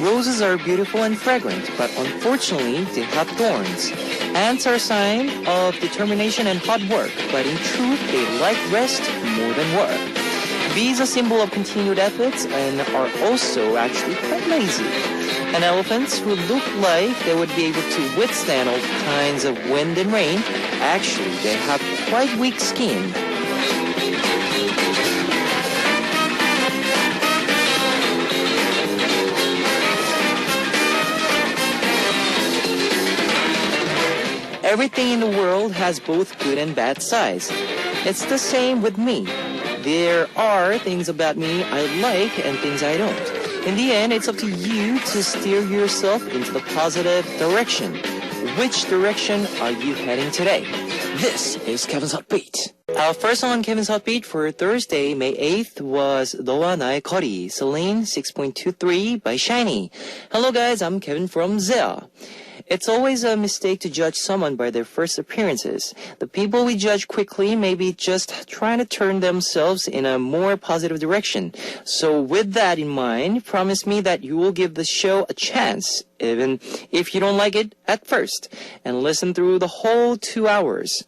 Roses are beautiful and fragrant, but unfortunately, they have thorns. Ants are a sign of determination and hard work, but in truth, they like rest more than work. Bees are a symbol of continued efforts and are also actually quite lazy. And elephants, who look like they would be able to withstand all kinds of wind and rain, actually, they have quite weak skin. Everything in the world has both good and bad sides. It's the same with me. There are things about me I like and things I don't. In the end, it's up to you to steer yourself into the positive direction. Which direction are you heading today? This is Kevin's Hot Beat. Our first song on Kevin's Hot Beat for Thursday, May 8th was 너와 나의 거리, Celine 6.23 by Shiny. Hello guys, I'm Kevin from ZEA. It's always a mistake to judge someone by their first appearances. The people we judge quickly may be just trying to turn themselves in a more positive direction. So with that in mind, promise me that you will give the show a chance, even if you don't like it at first, and listen through the whole 2 hours.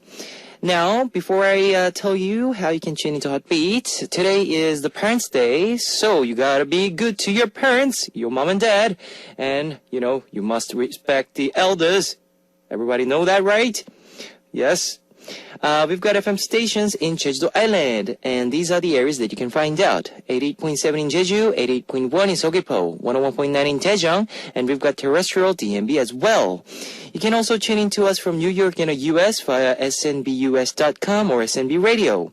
Now, before I tell you how you can tune into Hot Beat, today is the Parents' Day, so you gotta be good to your parents, your mom and dad, and, you must respect the elders. Everybody know that, right? Yes. We've got FM stations in Jeju-do Island, and these are the areas that you can find out. 88.7 in Jeju, 88.1 in Seogwipo, 101.9 in Daejeong, and we've got terrestrial DMB as well. You can also tune in to us from New York in the US via snbus.com or SNB Radio.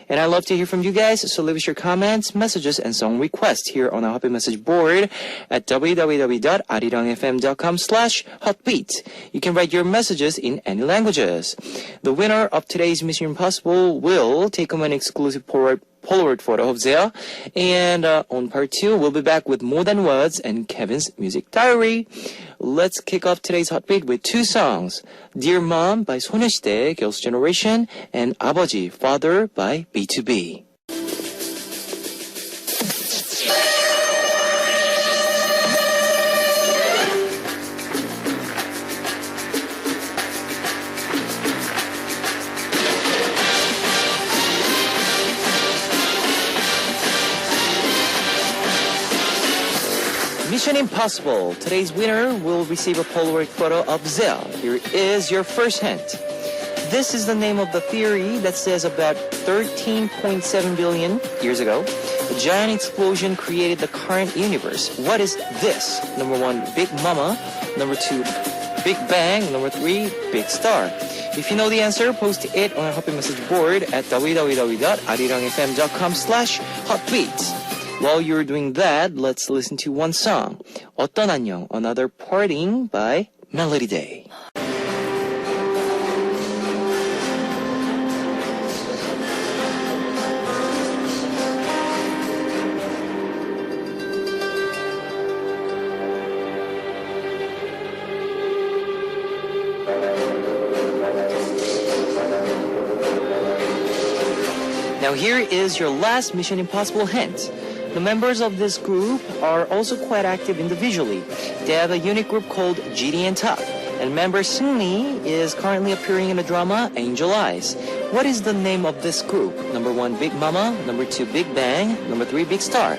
And I love to hear from you guys, so leave us your comments, messages, and song requests here on our Happy Message board at www.arirangfm.com/hotbeat. You can write your messages in any languages. The winner of today's Mission Impossible will take home an exclusive Polaroid photo of ZEA. And on part 2, we'll be back with more than words and Kevin's music diary. Let's kick off today's Hot Beat with 2 songs. Dear Mom by 소녀시대, Girls' Generation, and 아버지, Father by B2B. Mission Impossible. Today's winner will receive a Polaroid photo of ZEA. Here is your first hint. This is the name of the theory that says about 13.7 billion years ago, a giant explosion created the current universe. What is this? Number 1, Big Mama. Number 2, Big Bang. Number 3, Big Star. If you know the answer, post it on our Happy Message board at www.arirangfm.com/hotbeat. While you're doing that, let's listen to one song. 어떤 안녕, Another Parting by Melody Day. Now here is your last Mission Impossible hint. The members of this group are also quite active individually. They have a unit group called GD and Top, and member Seungri is currently appearing in the drama Angel Eyes. What is the name of this group? Number 1, Big Mama. Number 2, Big Bang. Number 3, Big Star.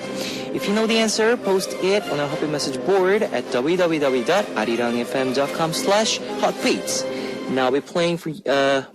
If you know the answer, post it on our Happy Message board at www.arirangfm.com/hotbeats. Now we're playing for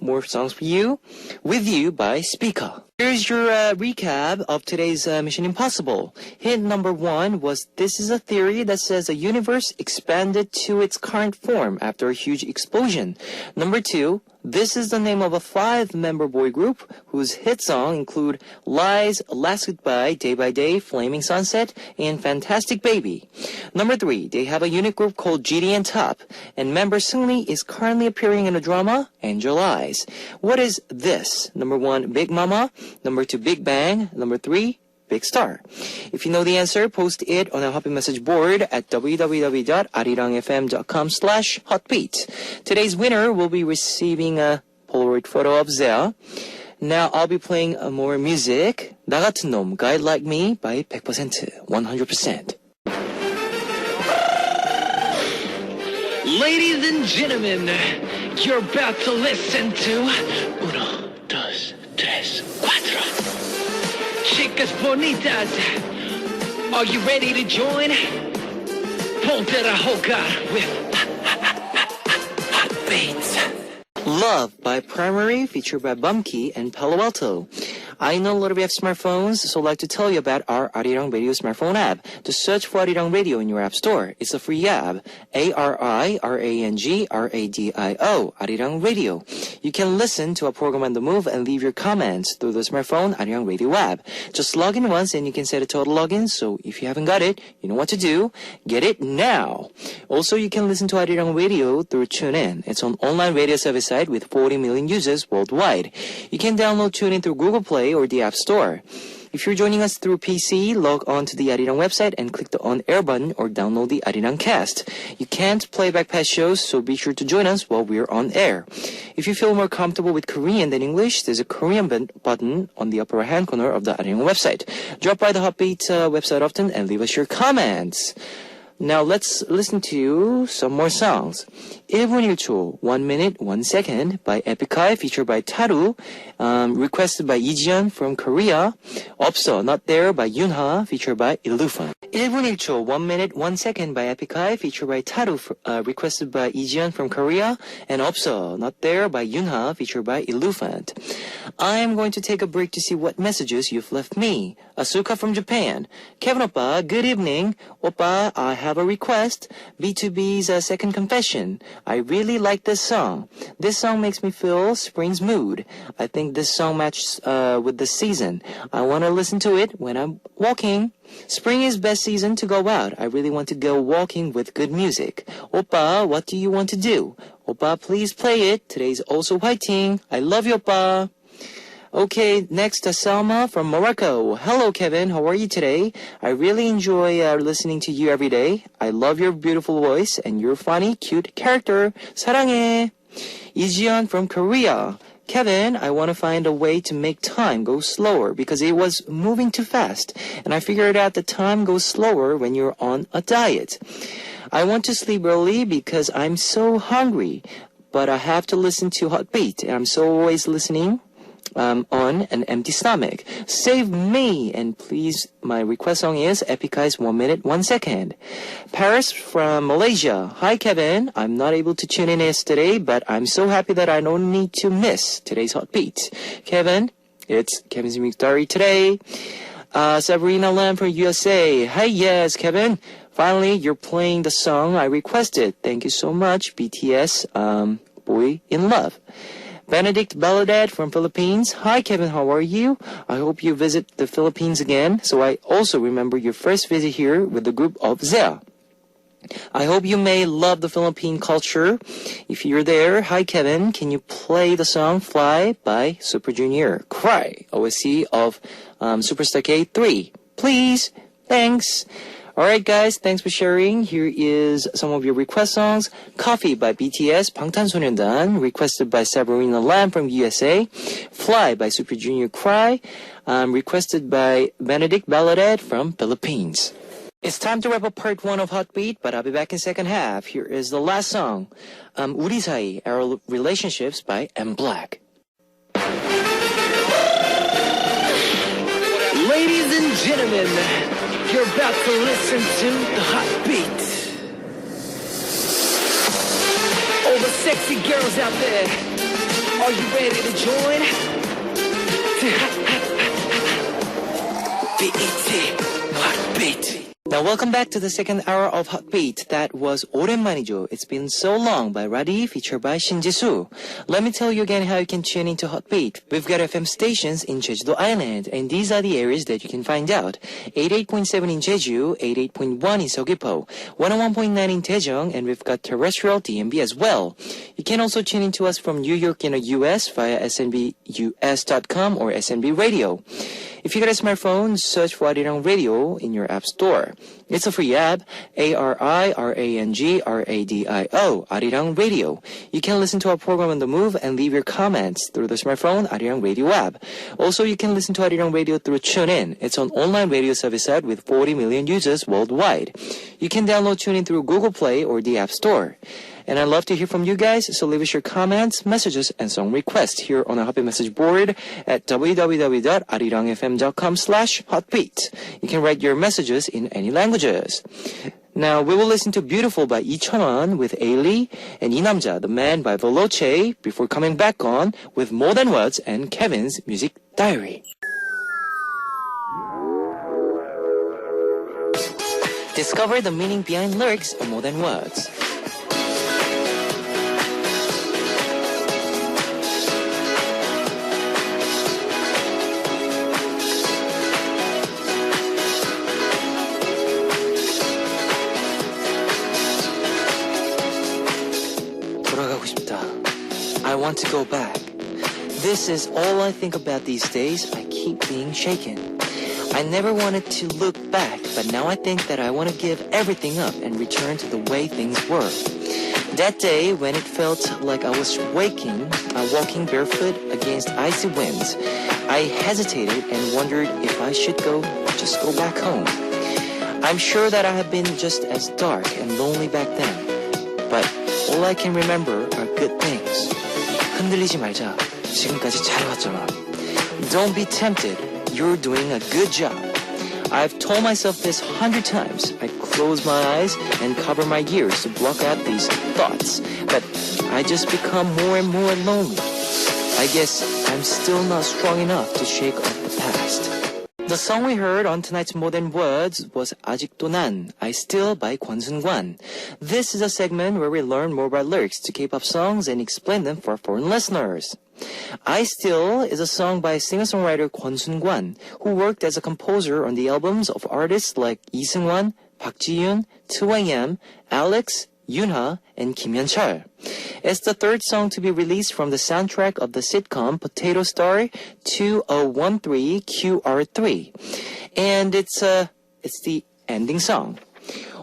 more songs for you, With You by Speaker. Here's your recap of today's Mission Impossible. Hint number 1 was this is a theory that says the universe expanded to its current form after a huge explosion. Number 2, this is the name of a 5-member boy group whose hit songs include Lies, Last Goodbye, Day by Day, Flaming Sunset, and Fantastic Baby. Number 3, they have a unit group called GD and Top, and member Seungri is currently appearing in the drama Angel Eyes. What is this? Number 1, Big Mama. Number 2, Big Bang. Number 3, Big Star. If you know the answer, post it on our Happy Message board at www.arirangfm.com/hotbeat. Today's winner will be receiving a Polaroid photo of ZEA. Now I'll be playing more music. 나 같은 놈, Guide Like Me by 100%, 100%. Ladies and gentlemen, you're about to listen to Uno, dos, tres, cuatro. Chicas bonitas, are you ready to join? Ponte a jugar with Hot Beats. Love by Primary, featured by Bumkey and Palo Alto. I know a lot of you have smartphones, so I'd like to tell you about our Arirang Radio smartphone app. To search for Arirang Radio in your app store. It's a free app. ARIRANG RADIO, Radio. You can listen to a program on the move and leave your comments through the smartphone Arirang Radio app. Just log in once and you can set a total login, so if you haven't got it, you know what to do. Get it now. Also, you can listen to Arirang Radio through TuneIn. It's an online radio service site with 40 million users worldwide. You can download TuneIn through Google Play or the App Store. If you're joining us through PC, log on to the Arirang website and click the on-air button or download the Arirang cast. You can't play back past shows, so be sure to join us while we're on air. If you feel more comfortable with Korean than English, there's a Korean button on the upper right-hand corner of the Arirang website. Drop by the Hotbeat website often and leave us your comments. Now let's listen to some more songs. 1분 1초, 1 minute, 1 second by Epicai, featured by Taru, requested by Ijian from Korea. 없어, Not There by Yunha, featured by Ilufan. 1분 1초, 1 minute, 1 second by Epicai, featured by Taru, requested by Ijian from Korea. And 없어, Not There by Yunha, featured by Ilufant. I am going to take a break to see what messages you've left me. Asuka from Japan. Kevin Oppa, good evening. Oppa, I have a request. B2B's Second Confession. I really like this song. This song makes me feel spring's mood. I think this song matches with the season. I want to listen to it when I'm walking. Spring is best season to go out. I really want to go walking with good music. Oppa, what do you want to do? Oppa, please play it. Today's also whiting. I love you, Oppa. Okay, next, Salma from Morocco. Hello, Kevin. How are you today? I really enjoy listening to you every day. I love your beautiful voice and your funny, cute character. 사랑해. Ijian from Korea. Kevin, I want to find a way to make time go slower because it was moving too fast. And I figured out that time goes slower when you're on a diet. I want to sleep early because I'm so hungry. But I have to listen to Hotbeat. And I'm so always listening. On an empty stomach. Save me! And please, my request song is Epicai's 1 minute, 1 second. Paris from Malaysia. Hi, Kevin. I'm not able to tune in yesterday, but I'm so happy that I don't need to miss today's Hotbeat. Kevin, it's Kevin's Music Diary today. Sabrina Lam from USA. Hi, yes, Kevin. Finally, you're playing the song I requested. Thank you so much, BTS, Boy in Love. Benedict Baladad from Philippines. Hi, Kevin. How are you? I hope you visit the Philippines again. So I also remember your first visit here with the group of Zea. I hope you may love the Philippine culture. If you're there, hi, Kevin. Can you play the song Fly by Super Junior? Cry, OSC of Superstar K3. Please. Thanks. Alright guys, thanks for sharing. Here is some of your request songs. Coffee by BTS, 방탄소년단, requested by Sabrina Lam from USA. Fly by Super Junior Cry, requested by Benedict Baladad from Philippines. It's time to wrap up part 1 of Hotbeat, but I'll be back in second half. Here is the last song, 우리 사이, Our Relationships by M Black. Ladies and gentlemen, you're about to listen to the Hotbeat. All the sexy girls out there, are you ready to join? BET, Hotbeat. Now welcome back to the second hour of Hotbeat. That was 오랜만이죠. It's been so long by Radi, featured by Shin Jisoo. Let me tell you again how you can tune into Hotbeat. We've got FM stations in Jeju-do Island, and these are the areas that you can find out. 88.7 in Jeju, 88.1 in Seogwipo, 101.9 in Daejeong, and we've got terrestrial DMB as well. You can also tune into us from New York in the US via snbus.com or SNB Radio. If you got a smartphone, search for Arirang Radio in your app store. It's a free app, ARIRANG RADIO, Arirang Radio. You can listen to our program on the move and leave your comments through the smartphone Arirang Radio app. Also, you can listen to Arirang Radio through TuneIn. It's an online radio service site with 40 million users worldwide. You can download TuneIn through Google Play or the App Store. And I'd love to hear from you guys, so leave us your comments, messages, and song requests here on our Hotbeat message board at www.arirangfm.com/hotbeat. You can write your messages in any languages. Now, we will listen to Beautiful by Lee Chun-won with Ailey and 이남자, The Man by Veloce, before coming back on with More Than Words and Kevin's Music Diary. Discover the meaning behind lyrics of More Than Words. I want to go back. This is all I think about these days. I keep being shaken. I never wanted to look back, but now I think that I want to give everything up and return to the way things were. That day when it felt like I was walking barefoot against icy winds, I hesitated and wondered if I should just go back home. I'm sure that I have been just as dark and lonely back then, but all I can remember are good things. 흔들리지 말자. 지금까지 잘해왔잖아. Don't be tempted. You're doing a good job. I've told myself this 100 times. I close my eyes and cover my ears to block out these thoughts. But I just become more and more lonely. I guess I'm still not strong enough to shake off the past. The song we heard on tonight's More Than Words was 아직도 난, I Still by Kwon Sun-gwan. This is a segment where we learn more about lyrics to K-pop songs and explain them for foreign listeners. I Still is a song by singer-songwriter Kwon Sun-gwan, who worked as a composer on the albums of artists like Lee Seung-wan, Park Ji-yoon, 2AM, Alex, Yoonha, and Kim Hyun-chul. It's the third song to be released from the soundtrack of the sitcom Potato Star 2013 QR3. And it's the ending song.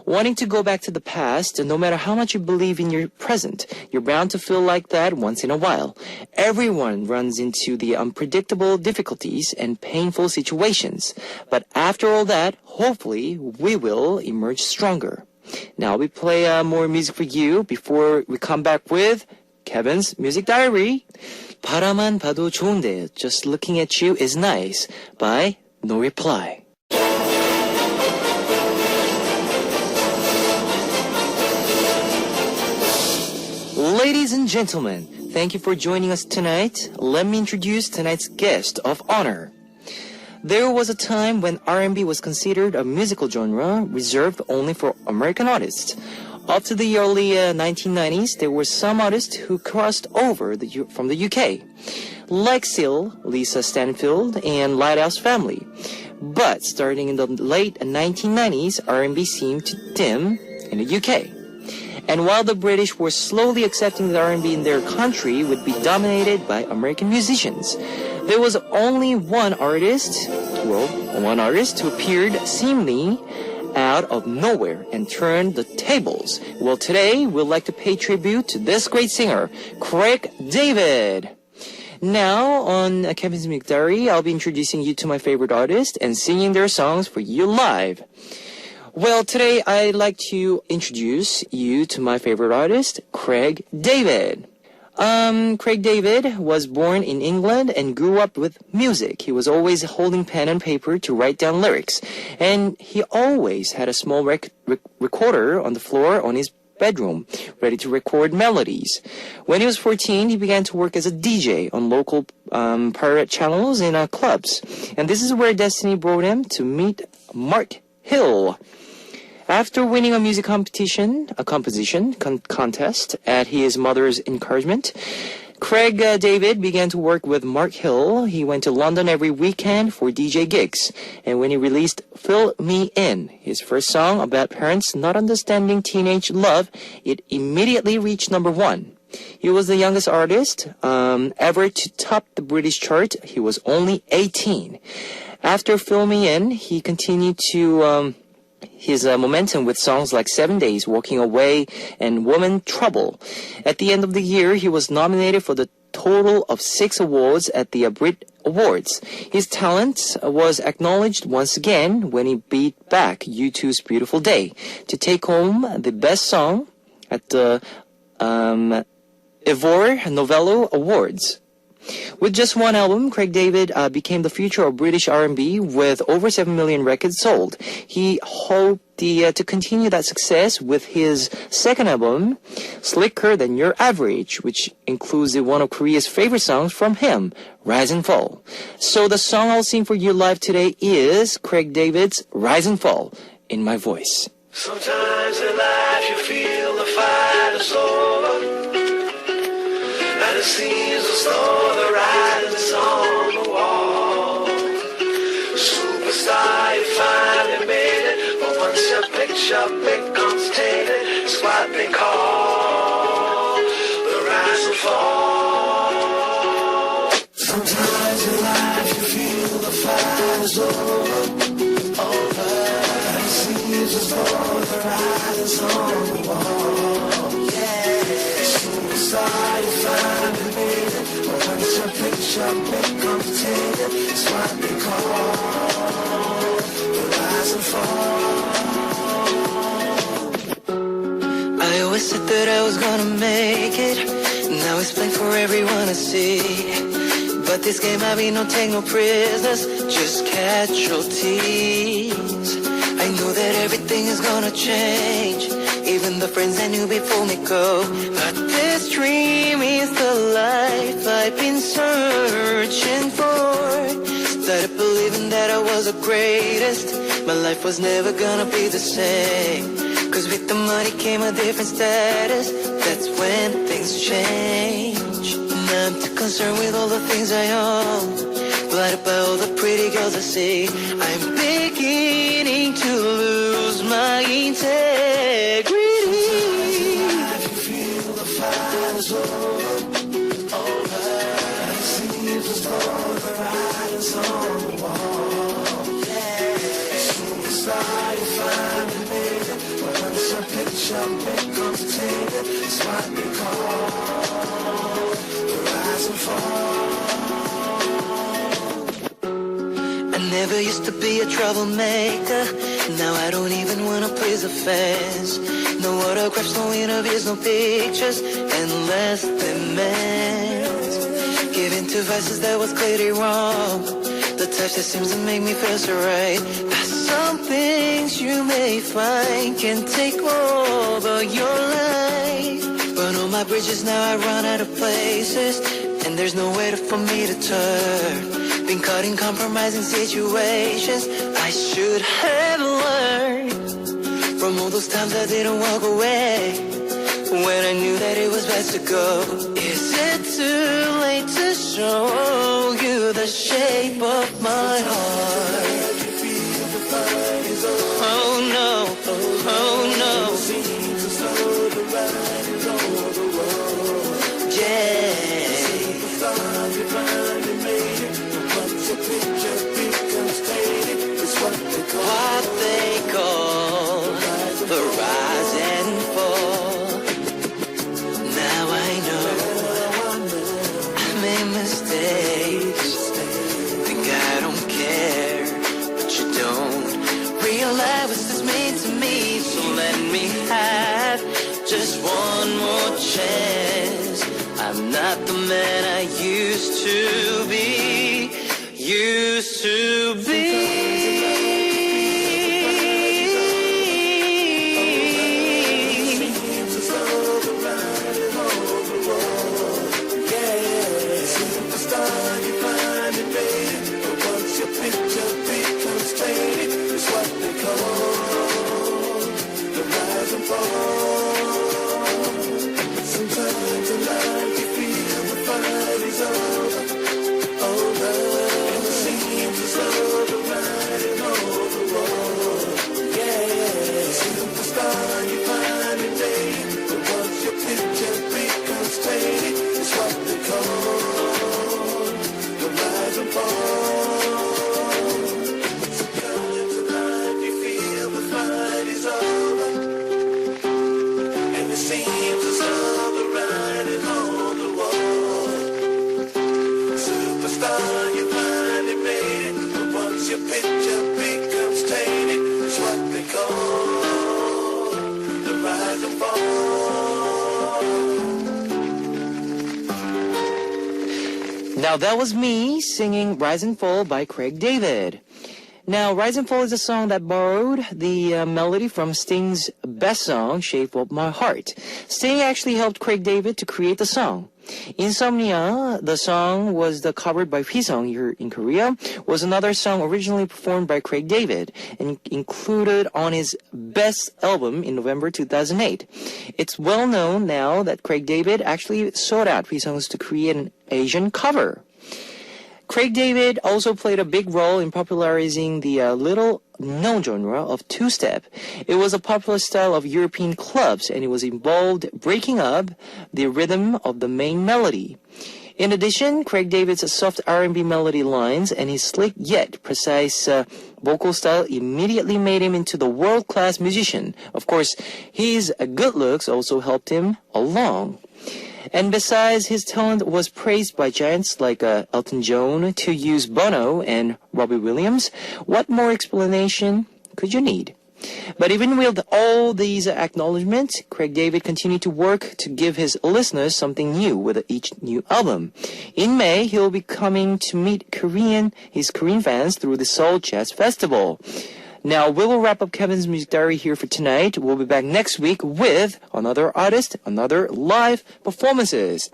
Wanting to go back to the past, no matter how much you believe in your present, you're bound to feel like that once in a while. Everyone runs into the unpredictable difficulties and painful situations. But after all that, hopefully, we will emerge stronger. Now we play more music for you before we come back with Kevin's Music Diary. 바라만 봐도 좋은데 Just Looking at You is Nice by No Reply. Ladies and gentlemen, thank you for joining us tonight. Let me introduce tonight's guest of honor. There was a time when R&B was considered a musical genre reserved only for American artists. Up to the early 1990s, there were some artists who crossed over from the UK, like Seal, Lisa Stanfield, and Lighthouse Family. But starting in the late 1990s, R&B seemed to dim in the UK. And while the British were slowly accepting that R&B in their country would be dominated by American musicians, there was only one artist who appeared seemingly out of nowhere and turned the tables. Well, today we'd like to pay tribute to this great singer, Craig David. Now, on Kevin's Music Diary, I'll be introducing you to my favorite artists and singing their songs for you live. Well, today I'd like to introduce you to my favorite artist, Craig David. Craig David was born in England and grew up with music. He was always holding pen and paper to write down lyrics. And he always had a small recorder on the floor on his bedroom, ready to record melodies. When he was 14, he began to work as a DJ on local pirate channels in clubs. And this is where destiny brought him to meet Mark Hill. After winning a music composition contest at his mother's encouragement, Craig David began to work with Mark Hill. He went to London every weekend for DJ gigs. And when he released Fill Me In, his first song about parents not understanding teenage love, it immediately reached number 1. He was the youngest artist ever to top the British chart. He was only 18. After Fill Me In, he continued to his momentum with songs like 7 Days, Walking Away, and Woman Trouble. At the end of the year, he was nominated for the total of 6 awards at the Brit Awards. His talent was acknowledged once again when he beat back U2's Beautiful Day to take home the best song at the Ivor Novello Awards. With just one album, Craig David became the future of British R&B with over 7 million records sold. He hoped to continue that success with his second album, Slicker Than Your Average, which includes one of Korea's favorite songs from him, Rise and Fall. So the song I'll sing for you live today is Craig David's Rise and Fall, in my voice. Sometimes in life you feel the fight is over, and it seems as though the writing's on the wall. Superstar, you finally made it, but once your picture becomes tainted, it's what they call the rise and fall. Sometimes in life you feel the fight is over, and it seems as though the writing's on the wall. Superstar, you finally made it, but once your picture becomes tainted, it's what they call the rise and fall. I always said that I was gonna make it, now it's plain for everyone to see. But this game I be no take no prisoners, just casualties. I know that everything is gonna change, even the friends I knew before me go. But this dream is the life I've been searching for. Started believing that I was the greatest, my life was never gonna be the same. Cause with the money came a different status, that's when things change. Now I'm too concerned with all the things I own, blinded by all the pretty girls I see. I'm beginning to lose my integrity. Sometimes you feel the fight is over, and it seems as though the writing's on the wall. Superstar, you finally made it, but once your picture becomes tainted, it's what they call the rise and fall. I never used to be a troublemaker, now I don't even wanna please the fans. No autographs, no interviews, no pictures, and less demands. Giving to vices that was clearly wrong, the touch that seems to make me feel so right. But some things you may find can take over your life. Burn all my bridges, now I run out of places, and there's nowhere for me to turn. Been caught in compromising situations, I should have learned from all those times I didn't walk away, when I knew that it was best to go. Is it too late to show you the shape of my heart? Oh no, oh no. Yeah. What they call the rise and fall. Now I know I made mistakes, think I don't care, but you don't realize what this means to me. So let me have just one more chance. I'm not the man I used to be, used to be. Sometimes in life you feel the fight is over, and it seems as though the writing on the wall. Yeah, superstar, you finally made it, but once your picture becomes faded, it's what they call the rise and fall. Sometimes in life you feel the fight is over, and it seems as though the writing on the wall. Superstar, you finally made it, but once your picture becomes tainted, it's what they call the rise and fall. Now that was me singing Rise and Fall by Craig David. Now, Rise and Fall is a song that borrowed the melody from Sting's best song, Shape of My Heart. Sting actually helped Craig David to create the song. Insomnia, the song was covered by 휘성 here in Korea, was another song originally performed by Craig David and included on his best album in November 2008. It's well known now that Craig David actually sought out 휘성's to create an Asian cover. Craig David also played a big role in popularizing the little-known genre of two-step. It was a popular style of European clubs, and it was involved breaking up the rhythm of the main melody. In addition, Craig David's soft R&B melody lines and his slick yet precise vocal style immediately made him into the world-class musician. Of course, his good looks also helped him along. And besides, his talent was praised by giants like Elton John, to use Bono and Robbie Williams. What more explanation could you need? But even with all these acknowledgments, Craig David continued to work to give his listeners something new with each new album. In May, he'll be coming to meet his Korean fans through the Seoul Jazz Festival. Now, we will wrap up Kevin's Music Diary here for tonight. We'll be back next week with another artist, another live performances.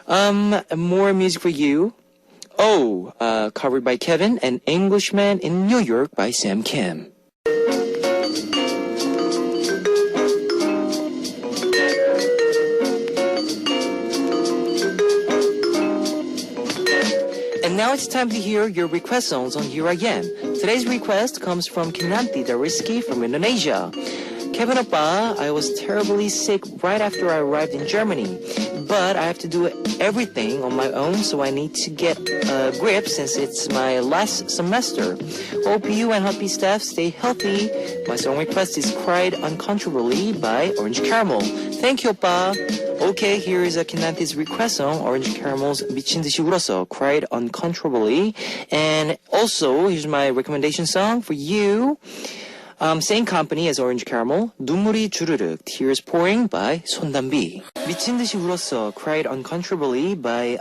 More music for you. Covered by Kevin, and Englishman in New York by Sam Kim. And now it's time to hear your request songs on Here Again. Today's request comes from Kinanti Dariski from Indonesia. Kevin Oppa, I was terribly sick right after I arrived in Germany, but I have to do everything on my own, so I need to get a grip since it's my last semester. Hope you and Happy staff stay healthy. My song request is Cried Uncontrollably by Orange Caramel. Thank you, Oppa. Okay, here is Kinanti's request song, Orange Caramel's 미친 듯이 울었어, Cried Uncontrollably. And also, here's my recommendation song for you. Same company as Orange Caramel, 눈물이 주르륵, Tears Pouring by 손담비. 미친 듯이 울었어, Cried Uncontrollably by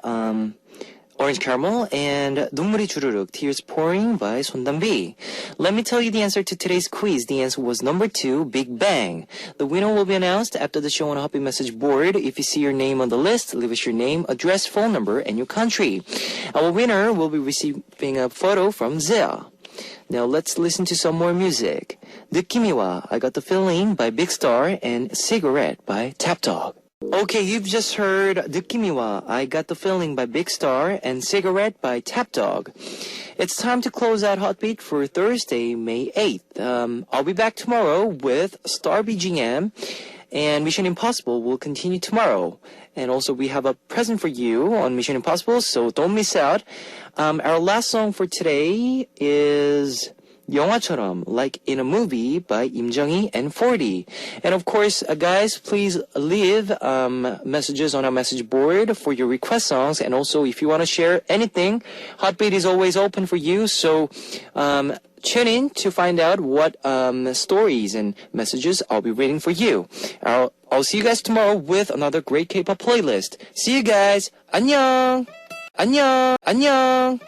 Orange Caramel, and 눈물이 주르륵, Tears Pouring by 손담비. Let me tell you the answer to today's quiz. The answer was number 2, Big Bang. The winner will be announced after the show on a Happy Message board. If you see your name on the list, leave us your name, address, phone number, and your country. Our winner will be receiving a photo from Zia. Now let's listen to some more music. 느낌이 와, I Got the Feeling by Big Star, and Cigarette by Tap Dog. Okay, you've just heard 느낌이 와, I Got the Feeling by Big Star, and Cigarette by Tap Dog. It's time to close out Hotbeat for Thursday, May 8th. I'll be back tomorrow with Star BGM, and Mission Impossible will continue tomorrow. And also, we have a present for you on Mission Impossible, so don't miss out. Our last song for today is 영화처럼, like in a movie, by 임정희 and 40. And of course, guys, please leave messages on our message board for your request songs. And also, if you want to share anything, Hotbeat is always open for you. So tune in to find out what stories and messages I'll be reading for you. I'll see you guys tomorrow with another great K-pop playlist. See you guys. 안녕. 안녕. 안녕.